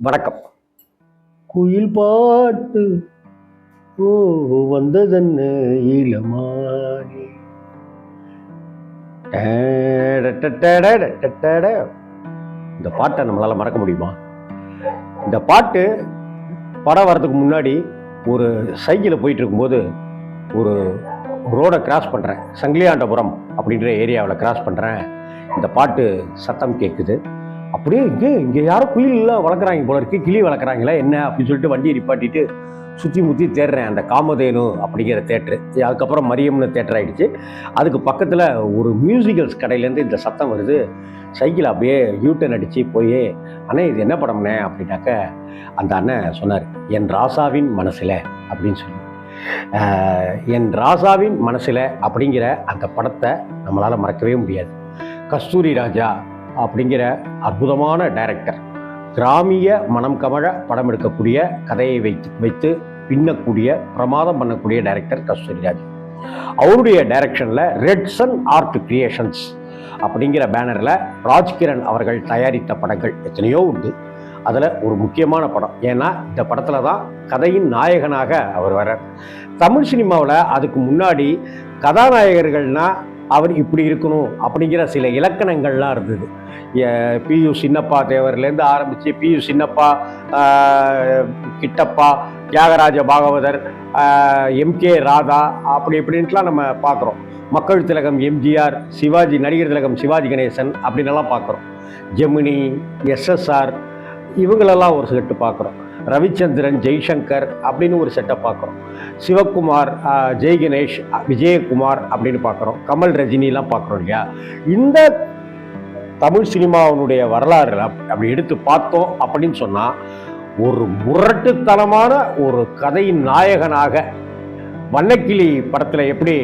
வணக்கம். குயில் பாட்டு ஓ வந்ததென்ன இளமானி இந்த பாட்டை நம்மளால மறக்க முடியுமா? இந்த பாட்டு படம் வர்றதுக்கு முன்னாடி ஒரு சைக்கிளில் போயிட்டு இருக்கும்போது ஒரு ரோடை கிராஸ் பண்ணுறேன். சங்கிலியாண்டபுரம் அப்படின்ற ஏரியாவில் கிராஸ் பண்ணுறேன். இந்த பாட்டு சத்தம் கேட்குது. அப்படியே இங்கே யாரும் குயிலெலாம் வளர்க்குறாங்க போல இருக்கு, கிளி வளர்க்குறாங்களா என்ன அப்படின்னு சொல்லிட்டு வண்டியை நிப்பாட்டிட்டு சுற்றி முற்றி தேடுறேன். அந்த காமதேனு அப்படிங்கிற தேட்ரு, அதுக்கப்புறம் மரியம்னு தேட்டர் ஆகிடுச்சு. அதுக்கு பக்கத்தில் ஒரு மியூசிக்கல்ஸ் கடையிலேருந்து இந்த சத்தம் வருது. சைக்கிள் அப்படியே யூட்டன் அடித்து போய், அண்ணே இது என்ன படம்னே அப்படின்னாக்க அந்த அண்ணன் சொன்னார், என் ராசாவின் மனசில் அப்படின்னு சொல்லி. என் ராசாவின் மனசில் அப்படிங்கிற அந்த படத்தை நம்மளால் மறக்கவே முடியாது. கஸ்தூரி ராஜா அப்படிங்கிற அற்புதமான டைரக்டர், கிராமிய மனம் கமழ படம் எடுக்கக்கூடிய, கதையை வைத்து பின்னக்கூடிய, பிரமாதம் பண்ணக்கூடிய டைரக்டர் கஸ்தூரி ராஜா. அவருடைய டைரக்ஷனில் ரெட் சன் ஆர்ட் கிரியேஷன்ஸ் அப்படிங்கிற பேனரில் ராஜ்கிரண் அவர்கள் தயாரித்த படங்கள் எத்தனையோ உண்டு. அதில் ஒரு முக்கியமான படம், ஏன்னா இந்த படத்தில் தான் கதையின் நாயகனாக அவர் வர்றார். தமிழ் சினிமாவில் அதுக்கு முன்னாடி கதாநாயகர்கள்னால் அவர் இப்படி இருக்கணும் அப்படிங்கிற சில இலக்கணங்கள்லாம் இருந்தது. பியு சின்னப்பா தேவர்லேருந்து ஆரம்பித்து பியு சின்னப்பா, கிட்டப்பா, தியாகராஜ பாகவதர், எம்கே ராதா, அப்படி இப்படின்ட்டுலாம் நம்ம பார்க்குறோம். மக்கள் திலகம் எம்ஜிஆர், சிவாஜி, நடிகர் திலகம் சிவாஜி கணேசன் அப்படின்னெல்லாம் பார்க்குறோம். ஜெமினி, எஸ்எஸ்ஆர், இவங்களெல்லாம் ஒரு செட்டு பார்க்குறோம். ரவிச்சந்திரன், ஜெய்சங்கர் அப்படின்னு ஒரு செட்டை பார்க்குறோம். சிவகுமார், ஜெய் கணேஷ், விஜயகுமார் அப்படின்னு பார்க்குறோம். கமல், ரஜினிலாம் பார்க்குறோம் இல்லையா? இந்த தமிழ் சினிமாவினுடைய வரலாறு அப்படி எடுத்து பார்த்தோம் அப்படின்னு சொன்னால், ஒரு முரட்டுத்தனமான ஒரு கதையின் நாயகனாக, வண்ணக்கிளி படத்தில் எப்படி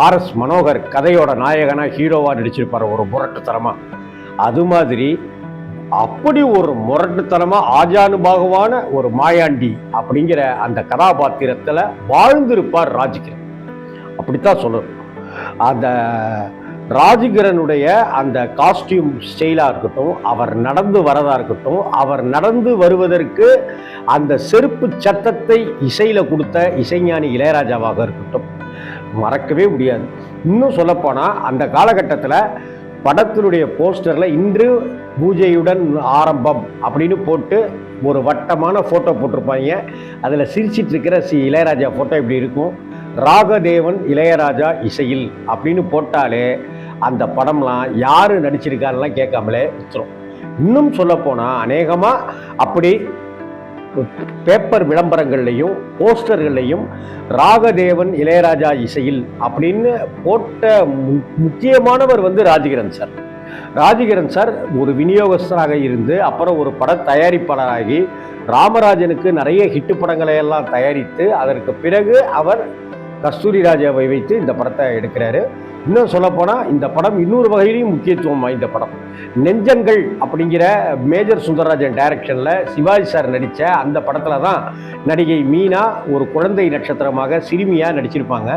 ஆர்எஸ் மனோகர் கதையோட நாயகனாக ஹீரோவாக நடிச்சிருப்பார் ஒரு முரட்டுத்தனமாக, அது மாதிரி அப்படி ஒரு முரட்டுத்தனமாக ஆஜானுபாகுவான ஒரு மாயாண்டி அப்படிங்கிற அந்த கதாபாத்திரத்தில் வாழ்ந்திருப்பார் ராஜ்கிரண். அப்படித்தான் சொல்லணும். அந்த ராஜ்கிரனுடைய அந்த காஸ்டியூம் ஸ்டைலாக இருக்கட்டும், அவர் நடந்து வரதாக இருக்கட்டும், அவர் நடந்து வருவதற்கு அந்த செருப்பு சத்தத்தை இசையில் கொடுத்த இசைஞானி இளையராஜாவாக இருக்கட்டும், மறக்கவே முடியாது. இன்னும் சொல்லப்போனால் அந்த காலகட்டத்தில் படத்தினுடைய போஸ்டரில் இன்று பூஜையுடன் ஆரம்பம் அப்படின்னு போட்டு ஒரு வட்டமான ஃபோட்டோ போட்டிருப்பாங்க. அதில் சிரிச்சிட்டு இருக்கிற இளையராஜா ஃபோட்டோ இப்படி இருக்கும். ராகதேவன் இளையராஜா இசையில் அப்படின்னு போட்டாலே அந்த படம்லாம் யார் நடிச்சிருக்காருலாம் கேட்காமலே வித்துரும். இன்னும் சொல்லப்போனால் அநேகமாக அப்படி பேப்பர் விளம்பரங்கள்லையும் போஸ்டர்கள்லையும் ராகதேவன் இளையராஜா இசையில் அப்படின்னு போட்ட முக்கியமானவர் ராஜ்கிரண் சார். ராஜ்கிரண் சார் ஒரு விநியோகஸ்தராக இருந்து அப்புறம் ஒரு பட தயாரிப்பாளராகி ராமராஜனுக்கு நிறைய ஹிட்டு படங்களை எல்லாம் தயாரித்து அதற்கு பிறகு அவர் கஸ்தூரி ராஜாவை வைத்து இந்த படத்தை எடுக்கிறாரு. இன்னும் சொல்லப்போனால் இந்த படம் இன்னொரு வகையிலையும் முக்கியத்துவம் வாய்ந்த படம். நெஞ்சங்கள் அப்படிங்கிற மேஜர் சுந்தரராஜன் டைரக்ஷனில் சிவாஜி சார் நடித்த அந்த படத்தில் தான் நடிகை மீனா ஒரு குழந்தை நட்சத்திரமாக சிறுமியாக நடிச்சிருப்பாங்க.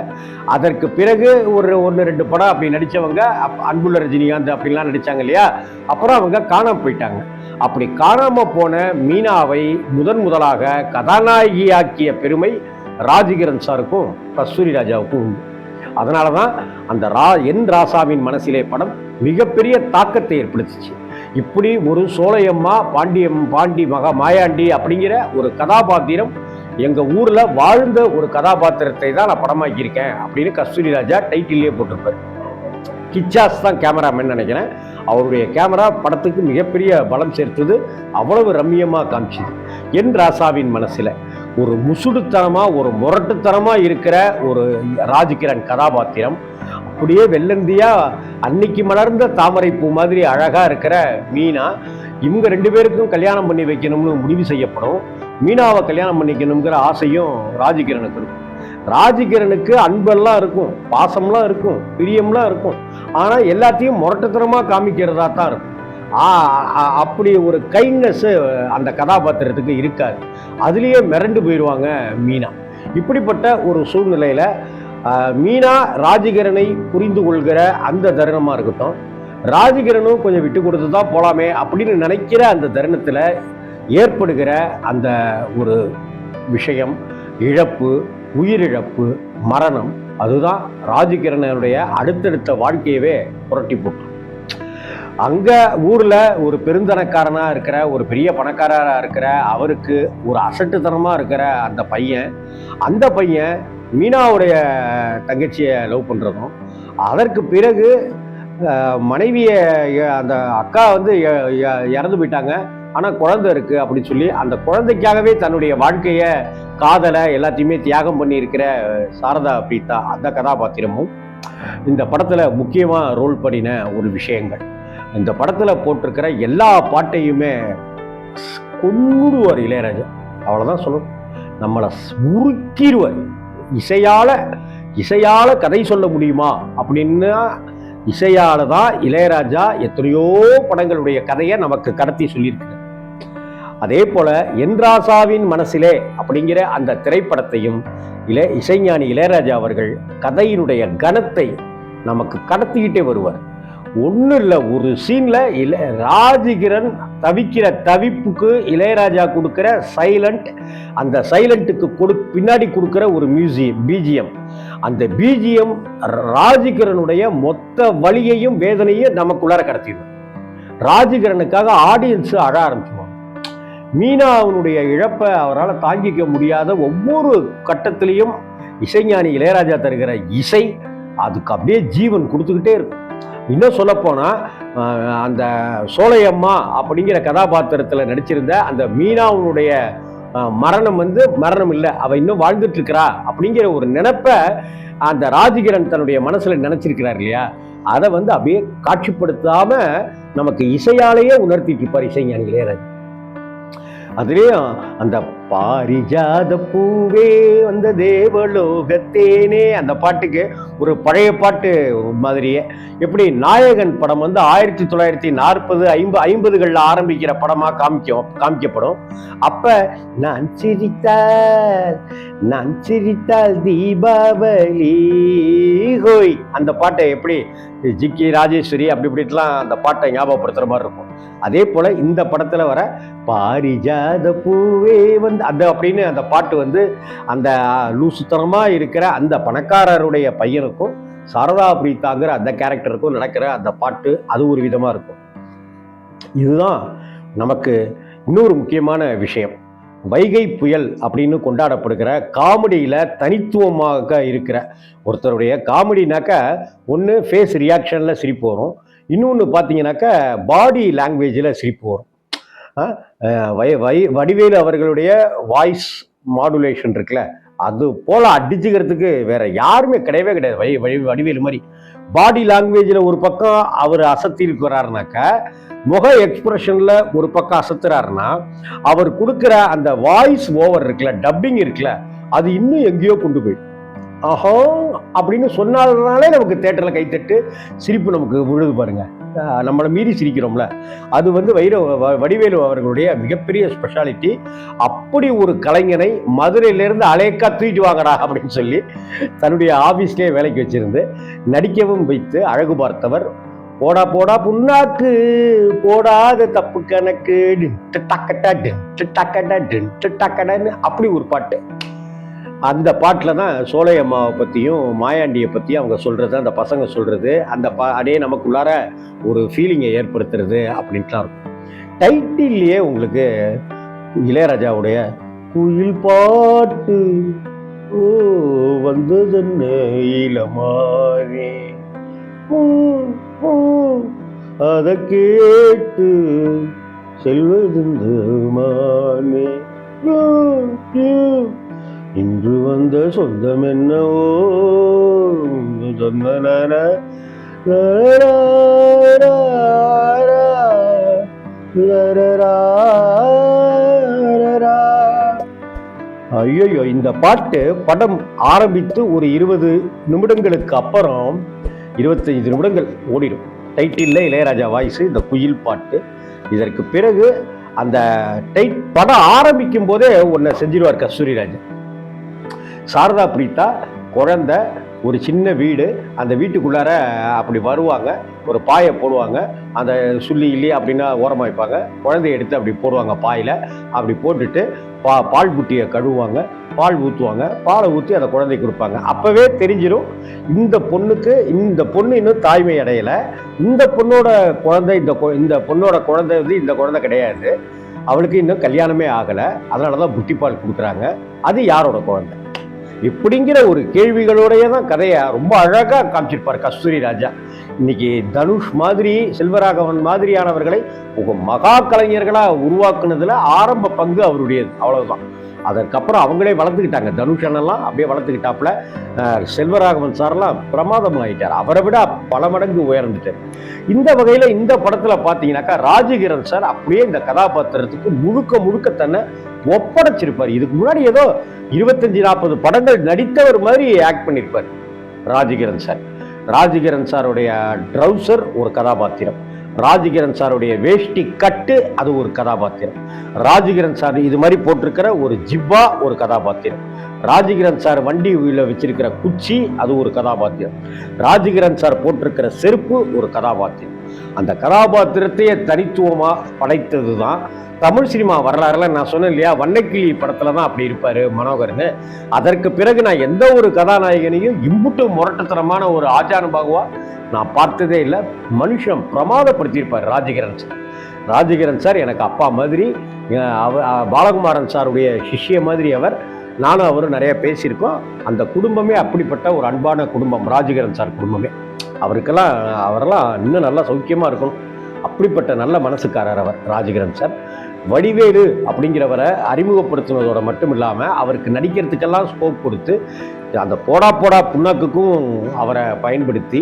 அதற்கு பிறகு ஒன்று ரெண்டு படம் அப்படி நடித்தவங்க அன்புள்ள ரஜினிகாந்த் அப்படின்லாம் நடித்தாங்க இல்லையா? அப்புறம் அவங்க காணாமல் போயிட்டாங்க. அப்படி காணாமல் போன மீனாவை முதலாக கதாநாயகியாக்கிய பெருமை ராஜ்கிரண் சாருக்கும் கஸ்தூரி ராஜாவுக்கும் உண்டு. அதனால தான் அந்த என் ராசாவின் மனசிலே படம் மிகப்பெரிய தாக்கத்தை ஏற்படுத்திச்சு. இப்படி ஒரு சோலையம்மா, பாண்டி மகா மாயாண்டி அப்படிங்கிற ஒரு கதாபாத்திரம் எங்கள் ஊரில் வாழ்ந்த ஒரு கதாபாத்திரத்தை தான் நான் படமாக்கியிருக்கேன் அப்படின்னு கஸ்தூரி ராஜா டைட்டிலே போட்டிருப்பார். கிச்சாஸ் தான் கேமராமேன் நினைக்கிறேன். அவருடைய கேமரா படத்துக்கு மிகப்பெரிய பலம் சேர்த்தது. அவ்வளவு ரம்மியமாக காமிச்சுது. என் ராசாவின் மனசில் ஒரு முசுடுத்தனமாக, ஒரு முரட்டுத்தனமாக இருக்கிற ஒரு ராஜ்கிரண் கதாபாத்திரம் அப்படியே வெள்ளந்தியாக அன்னைக்கு மலர்ந்த தாமரை பூ மாதிரி அழகாக இருக்கிற மீனா. இவங்க ரெண்டு பேருக்கும் கல்யாணம் பண்ணி வைக்கணும்னு முடிவு செய்யப்படும். மீனாவை கல்யாணம் பண்ணிக்கணுங்கிற ஆசையும் ராஜ்கிரனுக்கு இருக்கும். ராஜ்கிரனுக்கு அன்பெல்லாம் இருக்கும், பாசம்லாம் இருக்கும், பிரியம்லாம் இருக்கும். ஆனால் எல்லாத்தையும் முரட்டுத்தனமாக காமிக்கிறதா தான் இருக்கும். அப்படி ஒரு கைண்ட்னஸ் அந்த கதாபாத்திரத்துக்கு இருக்காது. அதுலேயே மிரண்டு போயிடுவாங்க மீனா. இப்படிப்பட்ட ஒரு சூழ்நிலையில் மீனா ராஜ்கிரனை புரிந்து கொள்கிற அந்த தருணமாக இருக்கட்டும், ராஜ்கிரனும் கொஞ்சம் விட்டு கொடுத்து தான் போகலாமே அப்படின்னு நினைக்கிற அந்த தருணத்தில் ஏற்படுகிற அந்த ஒரு விஷயம், இழப்பு, உயிரிழப்பு, மரணம், அதுதான் ராஜகிரனுடைய அடுத்தடுத்த வாழ்க்கையவே புரட்டி போட்டு. அங்க ஊர்ல ஒரு பெருந்தனக்காரனா இருக்கிற, ஒரு பெரிய பணக்காரரா இருக்கிற அவருக்கு ஒரு அசட்டுத்தனமா இருக்கிற அந்த பையன் மீனாவுடைய தங்கச்சியை லவ் பண்றதும், அதற்கு பிறகு மனைவிய அந்த அக்கா வந்து இறந்து போயிட்டாங்க, ஆனா குழந்தை இருக்கு அப்படின்னு சொல்லி அந்த குழந்தைக்காகவே தன்னுடைய வாழ்க்கைய, காதலை எல்லாத்தையுமே தியாகம் பண்ணி இருக்கிற சாரதா பிரீதா அந்த கதாபாத்திரமும் இந்த படத்துல முக்கியமா ரோல் பண்ணின ஒரு விஷயங்கள். இந்த படத்துல போட்டிருக்கிற எல்லா பாட்டையுமே கொன்னுடுவார் இளையராஜா. அவ்வளவுதான் சொல்லணும். நம்மளை உருக்கிடுவார். இசையால கதை சொல்ல முடியுமா அப்படின்னா இசையால தான் இளையராஜா எத்தனையோ படங்களுடைய கதையை நமக்கு கடத்தி சொல்லியிருக்கிறார். அதே போல என்ராசாவின் மனசிலே அப்படிங்கிற அந்த திரைப்படத்தையும் இசைஞானி இளையராஜா அவர்கள் கதையினுடைய கனத்தை நமக்கு கடத்திக்கிட்டே வருவார். ஒன்றும் இல்லை, ஒரு சீன்ல ராஜகிரண் தவிக்கிற தவிப்புக்கு இளையராஜா கொடுக்கிற சைலண்ட், அந்த சைலண்ட்டுக்கு பின்னாடி கொடுக்கிற ஒரு பிஜிஎம், அந்த பிஜிஎம் ராஜகிரனுடைய மொத்த வலியையும் வேதனையும் நமக்குள்ளார கடத்திடும். ராஜகிரனுக்காக ஆடியன்ஸ் அழ ஆரம்பிச்சுவாங்க. மீனாவுடைய இழப்பை அவரால் தாங்கிக்க முடியாத ஒவ்வொரு கட்டத்திலையும் இசைஞானி இளையராஜா தருகிற இசை அதுக்கு அப்படியே ஜீவன் கொடுத்துக்கிட்டே இருக்கும். இன்னும் சொல்ல போனா அந்த சோலையம்மா அப்படிங்கிற கதாபாத்திரத்தில் நடிச்சிருந்த அந்த மீனாவுடைய மரணம் மரணம் இல்லை, அவ இன்னும் வாழ்ந்துட்டு இருக்கிறா அப்படிங்கிற ஒரு நினைப்ப அந்த ராஜகிரண் தன்னுடைய மனசுல நினைச்சிருக்கிறார் இல்லையா, அதை அப்படியே காட்சிப்படுத்தாம நமக்கு இசையாலேயே உணர்த்திட்டு இருப்பார் இசைஞானி இளையராஜா. அதுலயும் அந்த பாரிஜாத பூவே வந்த தேவலோகத்தேனே அந்த பாட்டுக்கு ஒரு பழைய பாட்டு மாதிரியே, எப்படி நாயகன் படம் 1940 50களில் ஆரம்பிக்கிற படமா காமிக்கப்படும். அப்ப நான் சிரித்தால் தீபாவளி ஹோய் அந்த பாட்டை எப்படி ஜிக்கி ராஜேஸ்வரி அப்படி இப்படிலாம் அந்த பாட்டை ஞாபகப்படுத்துற மாதிரி இருக்கும். அதே போல இந்த படத்துல வர பாரிஜாத பூவே அந்த அப்படின்னு அந்த பாட்டு அந்த லூசுத்தனமா இருக்கிற அந்த பணக்காரருடைய பையனுக்கும் சாரதா பிரீதாங்கிற அந்த கேரக்டருக்கும் நடக்கிற அந்த பாட்டு அது ஒரு விதமா இருக்கும். இதுதான் நமக்கு இன்னொரு முக்கியமான விஷயம். வைகை புயல் அப்படின்னு கொண்டாடப்படுகிற காமெடியில தனித்துவமாக இருக்கிற ஒருத்தருடைய காமெடினாக்க ஒன்று ஃபேஸ் ரியாக்ஷன்ல சிரிப்பு வரும், இன்னொன்று பார்த்தீங்கன்னாக்கா பாடி லாங்குவேஜில் சிரிப்பு வரும். வடிவேலு அவர்களுடைய வாய்ஸ் மாடுலேஷன் இருக்குல்ல, அது போல அடிச்சுக்கிறதுக்கு வேற யாருமே கிடையவே கிடையாது. வடிவேலு மாதிரி பாடி லாங்குவேஜில் ஒரு பக்கம் அவர் அசத்தி இருக்கிறாருனாக்கா, முக எக்ஸ்பிரஷன்ல ஒரு பக்கம் அசத்துறாருன்னா, அவர் கொடுக்குற அந்த வாய்ஸ் ஓவர் இருக்குல்ல, டப்பிங் இருக்குல்ல, அது இன்னும் எங்கேயோ கொண்டு போய் ஆஹோ அப்படின்னு சொன்னாலே நமக்கு தேட்டரில் கைத்தட்டு சிரிப்பு நமக்கு விழுது பாருங்க. நம்மளை மீறி சிரிக்கிறோம்ல, அது வடிவேலு அவர்களுடைய மிகப்பெரிய ஸ்பெஷாலிட்டி. அப்படி ஒரு கலைஞனை மதுரையிலிருந்து அலேக்கா தூக்கிட்டு வாங்கடா அப்படின்னு சொல்லி தன்னுடைய ஆபீஸ்லேயே வேலைக்கு வச்சிருந்து நடிக்கவும் வைத்து அழகு பார்த்தவர். போடா போடா புண்ணாக்கு போடாத தப்பு கணக்கு அப்படி ஒரு பாட்டு. அந்த பாட்டில் தான் சோலையம்மாவை பற்றியும் மாயாண்டியை பற்றியும் அவங்க சொல்கிறது, அந்த பசங்க சொல்கிறது, அந்த அப்படியே நமக்குள்ளார ஒரு ஃபீலிங்கை ஏற்படுத்துறது அப்படின்ட்டுலாம் இருக்கும். டைட்டில்லையே உங்களுக்கு இளையராஜாவுடைய குயில் பாட்டு ஓ வந்ததென்ன இளமானே அதை கேட்டு செல்வதுமானே இன்று வந்த சொந்தம் என்னவோ ஐயோ, இந்த பாட்டு படம் ஆரம்பித்து ஒரு 20 நிமிடங்களுக்கு அப்புறம் 25 நிமிடங்கள் ஓடிடும். டைட்டில் இளையராஜா வாய்ஸ், இந்த குயில் பாட்டு. இதற்கு பிறகு அந்த படம் ஆரம்பிக்கும் போதே ஒன்ன செஞ்சிருவார் கஸ்தூரிராஜன். சாரதா பிரீதா குழந்தை ஒரு சின்ன வீடு, அந்த வீட்டுக்குள்ளார அப்படி வருவாங்க, ஒரு பாயை போடுவாங்க, அந்த சுள்ளி இல்லையே அப்படின்னா ஓரமாக வைப்பாங்க, குழந்தைய எடுத்து அப்படி போடுவாங்க பாயில், அப்படி போட்டுட்டு பால் புட்டியை கழுவுவாங்க, பால் ஊற்றுவாங்க, பாலை ஊற்றி அந்த குழந்தைக்கு கொடுப்பாங்க. அப்போவே தெரிஞ்சிடும் இந்த பொண்ணு இன்னும் தாய்மை அடையலை, இந்த பொண்ணோட குழந்தை இந்த பொண்ணோட குழந்தை வந்து இந்த குழந்தை கிடையாது, அவளுக்கு இன்னும் கல்யாணமே ஆகலை, அதனால தான் புட்டிப்பால் கொடுக்குறாங்க, அது யாரோட குழந்தை இப்படிங்கிற ஒரு கேள்விகளோடைய தான் கதையை ரொம்ப அழகாக காமிச்சிருப்பார் கஸ்தூரி ராஜா. இன்னைக்கு தனுஷ் மாதிரி, செல்வராகவன் மாதிரியானவர்களை மகா கலைஞர்களாக உருவாக்குனதுல ஆரம்ப பங்கு அவருடையது, அவ்வளவுதான். அதற்கப்புறம் அவங்களே வளர்த்துக்கிட்டாங்க. தனுஷ் அண்ணெல்லாம் அப்படியே வளர்த்துக்கிட்டாப்புல. செல்வராகவன் சாரெல்லாம் பிரமாதம் ஆகிட்டார், அவரை விட பல மடங்கு உயர்ந்துட்டார். இந்த வகையில் இந்த படத்தில் பார்த்தீங்கன்னாக்கா ராஜகிரண் சார் அப்படியே இந்த கதாபாத்திரத்துக்கு முழுக்க முழுக்க தன்னை ஒப்படைச்சிருப்பார். இதுக்கு முன்னாடி ஏதோ 25-40 படங்கள் நடித்தவர் மாதிரி ஆக்ட் பண்ணியிருப்பார் ராஜகிரண் சார். ராஜகிரண் சாருடைய ட்ரௌசர் ஒரு கதாபாத்திரம், ராஜகிரண் சாருடைய வேஷ்டி கட்டு அது ஒரு கதாபாத்திரம், ராஜகிரண் சார் இது மாதிரி போட்டிருக்கிற ஒரு ஜிப்பா ஒரு கதாபாத்திரம், ராஜகிரண் சார் வண்டியில் வச்சிருக்கிற குச்சி அது ஒரு கதாபாத்திரம், ராஜகிரண் சார் போட்டிருக்கிற செருப்பு ஒரு கதாபாத்திரம். அந்த கதாபாத்திரத்தையே தனித்துவமா படைத்தது தான் தமிழ் சினிமா வரலாறுல. நான் சொன்னேன் இல்லையா, வண்ணக்கிளி படத்துல தான் அப்படி இருப்பாரு மனோகர்னு. அதற்கு பிறகு நான் எந்த ஒரு கதாநாயகனையும் இம்புட்டு முரட்டுத்தனமான ஒரு ஆஜானுபாகுவா நான் பார்த்ததே இல்லை. மனுஷன் பிரமாதப்படுத்தியிருப்பார் ராஜகிரண் சார். ராஜகிரண் சார் எனக்கு அப்பா மாதிரி, பாலகுமாரன் சாருடைய சிஷ்ய மாதிரி அவர். நானும் அவரும் நிறைய பேசியிருக்கோம். அந்த குடும்பமே அப்படிப்பட்ட ஒரு அன்பான குடும்பம் ராஜகிரண் சார் குடும்பமே. அவரெல்லாம் இன்னும் நல்லா சௌக்கியமாக இருக்கணும், அப்படிப்பட்ட நல்ல மனசுக்காரர் அவர் ராஜகிரண் சார். வடிவேலு அப்படிங்கிறவரை அறிமுகப்படுத்தினதோட மட்டும் இல்லாமல் அவருக்கு நடிக்கிறதுக்கெல்லாம் ஸ்கோப் கொடுத்து அந்த போடா புண்ணாக்குக்கும் அவரை பயன்படுத்தி,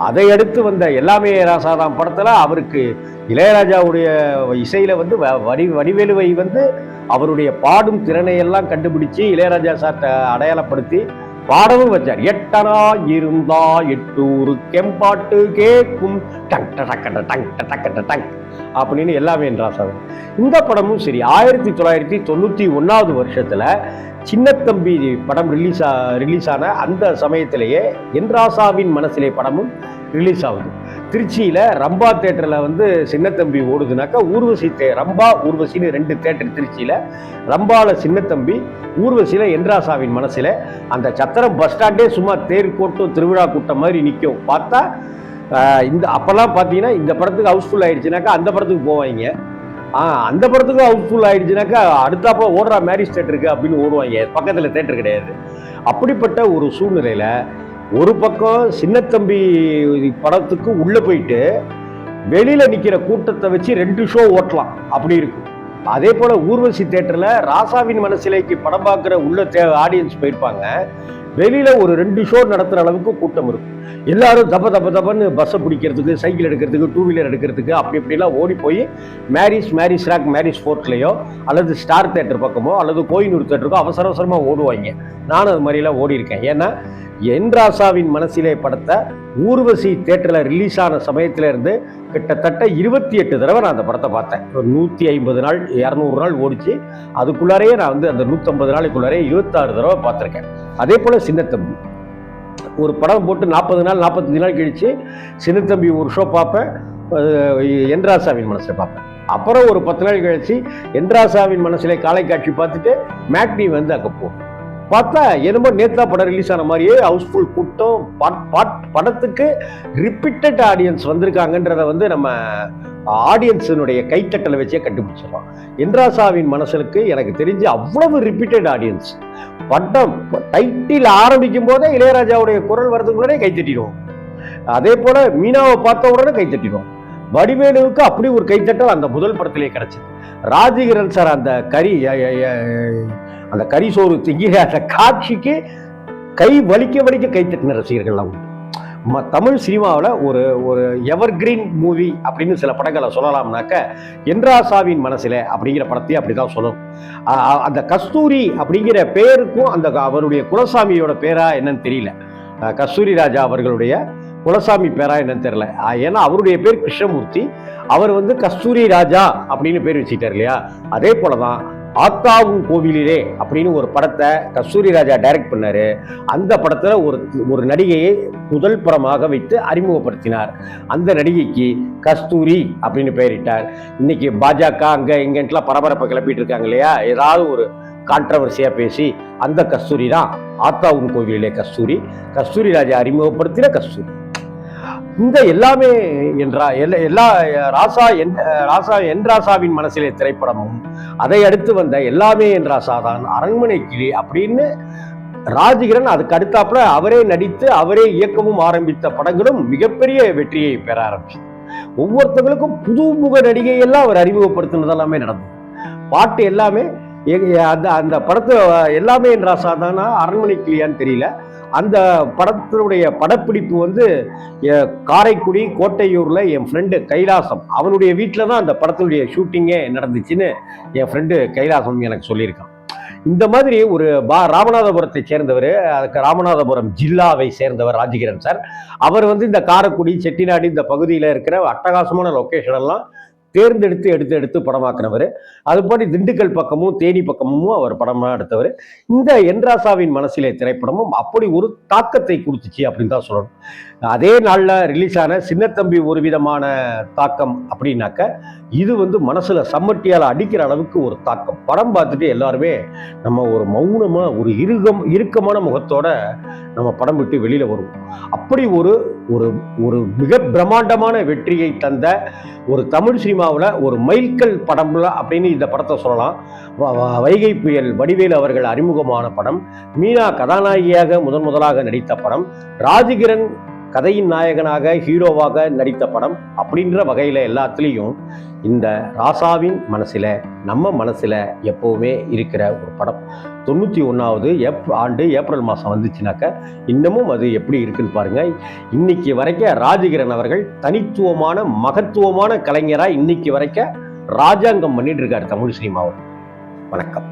அதை அடுத்து வந்த எல்லாமே ராசாதாம் படத்தில் அவருக்கு இளையராஜாவுடைய இசையில் வந்து வடிவேலுவை வந்து அவருடைய பாடும் திறனையெல்லாம் கண்டுபிடிச்சு இளையராஜா சார்ட்ட அடையாளப்படுத்தி பாடவும் வச்சார். எட்டனா இருந்தா எட்டூரு கெம்பாட்டு கேட்கும் டங் டக்கட்ட டங் டக்கட்ட டங் அப்படின்னு எல்லாமே என்றாசாங்க. இந்த படமும் சரி, 1991 வருஷத்துல சின்னத்தம்பி படம் ரிலீஸ் ஆன அந்த சமயத்திலேயே என்ராசாவின் மனசிலே படமும் ரிலீஸ் ஆகுது. திருச்சியில் ரம்பா தேட்டரில் வந்து சின்னத்தம்பி ஓடுதுனாக்கா ரம்பா ஊர்வசின்னு 2 தேட்டர் திருச்சியில். ரம்பாவில் சின்னத்தம்பி, ஊர்வசியில் என்ராசாவின் மனசில். அந்த சத்திரம் பஸ் ஸ்டாண்டே சும்மா தேர் கூட்டம் திருவிழா கூட்டம் மாதிரி நிற்கும். பார்த்தா அப்போல்லாம் பார்த்தீங்கன்னா இந்த படத்துக்கு ஹவுஸ்ஃபுல் ஆயிடுச்சுனாக்கா அந்த படத்துக்கு போவாங்க, அந்த படத்துக்கும் ஹவுஸ்ஃபுல் ஆயிடுச்சுனாக்கா அடுத்தாப்ப ஓடுறா மேரிஸ் தேட்டருக்கு அப்படின்னு ஓடுவாங்க, பக்கத்தில் தேட்டர் கிடையாது. அப்படிப்பட்ட ஒரு சூழ்நிலையில் ஒரு பக்கம் சின்னத்தம்பி படத்துக்கு உள்ளே போயிட்டு வெளியில் நிற்கிற கூட்டத்தை வச்சு 2 ஷோ ஓட்டலாம் அப்படி இருக்கும். அதே போல் ஊர்வசி தேட்டரில் ராசாவின் மனசிலைக்கு படம் பார்க்குற உள்ள ஆடியன்ஸ் போயிருப்பாங்க, வெளியில் ஒரு 2 ஷோ நடத்துகிற அளவுக்கு கூட்டம் இருக்கும். எல்லாரும் தப்பன்னு பஸ்ஸை பிடிக்கிறதுக்கு, சைக்கிள் எடுக்கிறதுக்கு, 2 வீலர் எடுக்கிறதுக்கு அப்படி இப்படிலாம் ஓடி போய் மேரிஸ் ராக் மேரிஸ் ஃபோர்ட்லேயோ அல்லது ஸ்டார் தேட்டர் பக்கமோ அல்லது கோயினூர் தேட்டருக்கோ அவசரமாக ஓடுவாங்க. நானும் அது மாதிரிலாம் ஓடி இருக்கேன். ஏன்னா என்ராசாவின் மனசிலே படத்தை ஊர்வசி தேட்டரில் ரிலீஸ் ஆன சமயத்துல இருந்து கிட்டத்தட்ட 28 தடவை நான் அந்த படத்தை பார்த்தேன். ஒரு 150 நாள் 200 நாள் ஓடிச்சு. அதுக்குள்ளாரையே நான் வந்து அந்த 150 நாளைக்குள்ளாரே 26 தடவை பார்த்துருக்கேன். அதே போல் சின்னத்தம்பி ஒரு படம் போட்டு 40 நாள் 45 நாள் கழிச்சு சின்னத்தம்பி ஒரு ஷோ பார்ப்பேன், என்ராசாவின் மனசில் பார்ப்பேன். அப்புறம் ஒரு 10 நாள் கழிச்சு என்ராசாவின் மனசிலே காலை காட்சி பார்த்துட்டு மேக்னி வந்து அங்கே போகும். பார்த்தா என்னமோ நேத்தா படம் ரிலீஸ் ஆன மாதிரியே ஹவுஸ்ஃபுல் கூட்டம். படத்துக்கு ரிப்பீட்டட் ஆடியன்ஸ் வந்திருக்காங்கன்றத வந்து நம்ம ஆடியன்ஸினுடைய கைத்தட்டலை வச்சே கண்டுபிடிச்சிடலாம். என்ராசாவின் மனசுக்கு எனக்கு தெரிஞ்சு அவ்வளவு ரிப்பீட்டட் ஆடியன்ஸ். படம் டைட்டில் ஆரம்பிக்கும் போதே இளையராஜாவுடைய குரல் வரதுக்கு முன்னாடியே கைத்தட்டிடுவோம். அதே போல மீனாவை பார்த்த உடனே கைத்தட்டிடுவோம். வடிவேலுவுக்கு அப்படி ஒரு கைத்தட்டல் அந்த முதல் படத்திலே கிடைச்சது. ராஜகிரண் சார் அந்த கறி சோறு திங்கிற அந்த காட்சிக்கு கை வலிக்க கைத்தட்டின ரசிகர்கள்லாம் உண்டு. தமிழ் சினிமாவில் ஒரு எவர் கிரீன் மூவி அப்படின்னு சில படங்களை சொல்லலாம்னாக்க என்ராசாவின் மனசில் அப்படிங்கிற படத்தையும் அப்படிதான் சொல்லணும். அந்த கஸ்தூரி அப்படிங்கிற பேருக்கும் அந்த அவருடைய குலசாமியோட பேரா என்னன்னு தெரியல. கஸ்தூரி ராஜா அவர்களுடைய குலசாமி பேரா என்னன்னு தெரியல. ஏன்னா அவருடைய பேர் கிருஷ்ணமூர்த்தி, அவர் வந்து கஸ்தூரி ராஜா அப்படின்னு பேர் வச்சுட்டார் இல்லையா. அதே போலதான் ஆத்தாவும் கோவிலிலே அப்படின்னு ஒரு படத்தை கஸ்தூரி ராஜா டைரக்ட் பண்ணாரு. அந்த படத்துல ஒரு நடிகையை முதல் படமாக வைத்து அறிமுகப்படுத்தினார். அந்த நடிகைக்கு கஸ்தூரி அப்படின்னு பெயரிட்டார். இன்னைக்கு பாஜக அங்க இங்கெல்லாம் பரபரப்பை கிளப்பிட்டு இருக்காங்க இல்லையா, ஏதாவது ஒரு கான்ட்ரவர்சியா பேசி அந்த கஸ்தூரி தான் ஆத்தாவும் கோவிலிலே கஸ்தூரி, கஸ்தூரி ராஜா அறிமுகப்படுத்தின கஸ்தூரி. இந்த எல்லாமே ராசா என் ராசாவின் மனசிலே திரைப்படமும், அதை அடுத்து வந்த எல்லாமே என் ராசா தான், அரண்மனை கிளி அப்படின்னு ராஜகிரண் அதுக்கு அடுத்தாப்புல அவரே நடித்து அவரே இயக்கமும் ஆரம்பித்த படங்களும் மிகப்பெரிய வெற்றியை பெற ஆரம்பிச்சு. ஒவ்வொருத்தவங்களுக்கும் புதுமுக நடிகையெல்லாம் அவர் அறிமுகப்படுத்தினது எல்லாமே நடந்தது. பாட்டு எல்லாமே அந்த படத்து எல்லாமே என் ராசா தானா அரண்மனை கிளியான்னு தெரியல. அந்த படத்தினுடைய படப்பிடிப்பு காரைக்குடி கோட்டையூர்ல என் ஃப்ரெண்டு கைலாசம் அவனுடைய வீட்டில் தான் அந்த படத்தினுடைய ஷூட்டிங்கே நடந்துச்சுன்னு என் ஃப்ரெண்டு கைலாசம் எனக்கு சொல்லியிருக்கான். இந்த மாதிரி ஒரு ராமநாதபுரத்தை சேர்ந்தவர், அதுக்கு ராமநாதபுரம் ஜில்லாவை சேர்ந்தவர் ராஜகிரண் சார். அவர் இந்த காரைக்குடி செட்டிநாடு இந்த பகுதியில் இருக்கிற அட்டகாசமான லொக்கேஷன் எல்லாம் தேர்ந்தெடுத்து எடுத்து படமாக்குனவர். அதுபடி திண்டுக்கல் பக்கமும் தேனி பக்கமும் அவர் படமா எடுத்தவர். இந்த என் ராசாவின் மனசிலே திரைப்படமும் அப்படி ஒரு தாக்கத்தை கொடுத்துச்சு அப்படின்னு தான் சொல்லணும். அதே நாளில் ரிலீஸ் ஆன சின்னத்தம்பி ஒரு விதமான தாக்கம் அப்படின்னாக்க இது மனசுல சம்மட்டியால் அடிக்கிற அளவுக்கு ஒரு தாக்கம். படம் பார்த்துட்டு எல்லாருமே நம்ம ஒரு மௌனமா ஒரு இறுக்கமான முகத்தோட நம்ம படம் விட்டு வெளியில வருவோம். அப்படி ஒரு ஒரு மிக பிரம்மாண்டமான வெற்றியை தந்த ஒரு தமிழ் சினிமாவில் ஒரு மைல்கல் படம்ல அப்படின்னு இந்த படத்தை சொல்லலாம். வைகை புயல் வடிவேலு அவர்கள் அறிமுகமான படம், மீனா கதாநாயகியாக முதலாக நடித்த படம், ராஜகிரண் கதையின் நாயகனாக ஹீரோவாக நடித்த படம் அப்படின்ற வகையில் எல்லாத்துலேயும் இந்த ராசாவின் மனசில் நம்ம மனசில் எப்போவுமே இருக்கிற ஒரு படம். 91வது ஆண்டு ஏப்ரல் மாதம் வந்துச்சுனாக்க இன்னமும் அது எப்படி இருக்குன்னு பாருங்க. இன்னைக்கு வரைக்கும் ராஜகிரண் அவர்கள் தனித்துவமான மகத்துவமான கலைஞராக இன்னைக்கு வரைக்கும் ராஜாங்கம் பண்ணிட்டு இருக்காரு தமிழ் சினிமாவில். வணக்கம்.